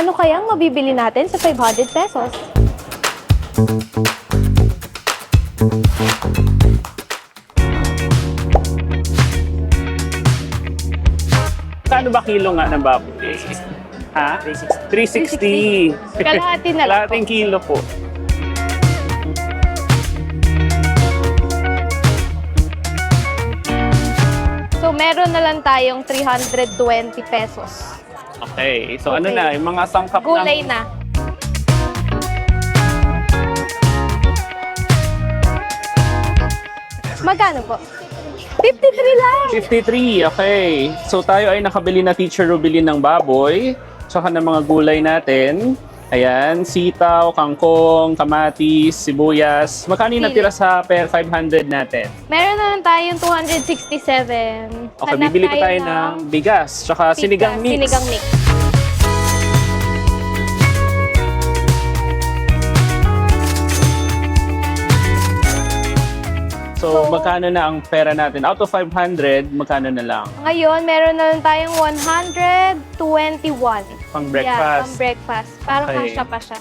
Ano kayang mabibili natin sa 500 pesos? Kano ba kilo nga ng baboy? Ha? 360. Kalahati na lang po. Kalahating kilo po. So, meron na lang tayong 320 pesos. Okay. So ano Okay. na, yung mga sangkap Gulay ng... na. Magkano po? 53 lang! 53, okay. So tayo ay nakabili na Teacher Rubilin ng baboy, tsaka ng mga gulay natin. Ayan, sitaw, kangkong, kamatis, sibuyas. Magkano yung Sili. natira sa per 500 natin? Meron na lang tayong 267. Okay, Hanap bibili pa tayo ng bigas, tsaka pizza, sinigang mix. Sinigang mix. So magkano na ang pera natin? Out of 500, magkano na lang? Ngayon, meron na lang tayong 121. Pang Yeah, breakfast. pang breakfast. Parang Okay. kasya pa siya.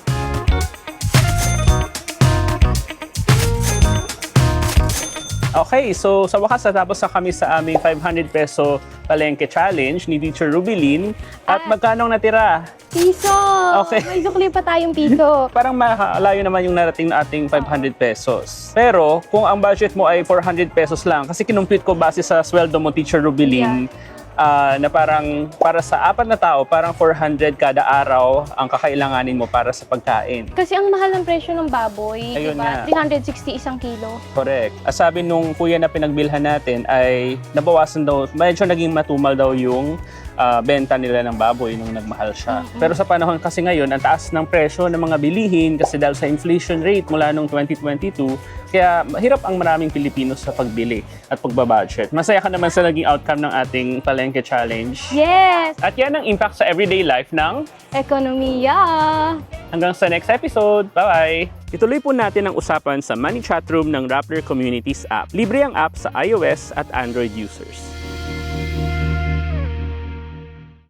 Okay, so sa wakas natapos na kami sa aming 500 peso palengke challenge ni Teacher Rubilin. At magkano ang natira? Piso! Okay. May sukli pa tayong piso. Parang malayo naman yung narating na ating 500 pesos. Pero kung ang budget mo ay 400 pesos lang, kasi kinumpute ko base sa sweldo mo, Teacher Rubilin, na parang para sa 4 na tao, parang 400 kada araw ang kakailanganin mo para sa pagkain. Kasi ang mahal ng presyo ng baboy, Ayun diba? nga. 360 isang kilo. Correct. Sabi nung kuya na pinagbilhan natin ay nabawasan daw, medyo naging matumal daw yung benta nila ng baboy nung nagmahal siya. Pero sa panahon kasi ngayon, ang taas ng presyo ng mga bilihin kasi dahil sa inflation rate mula nung 2022, kaya mahirap ang maraming Pilipino sa pagbili at pagbabudget. Masaya ka naman sa naging outcome ng ating Palengke Challenge. Yes! At yan ang impact sa everyday life ng Ekonomiya! hanggang sa next episode. Bye-bye! Ituloy po natin ang usapan sa Money Chat Room ng Rappler Communities app. Libre ang app sa iOS at Android users.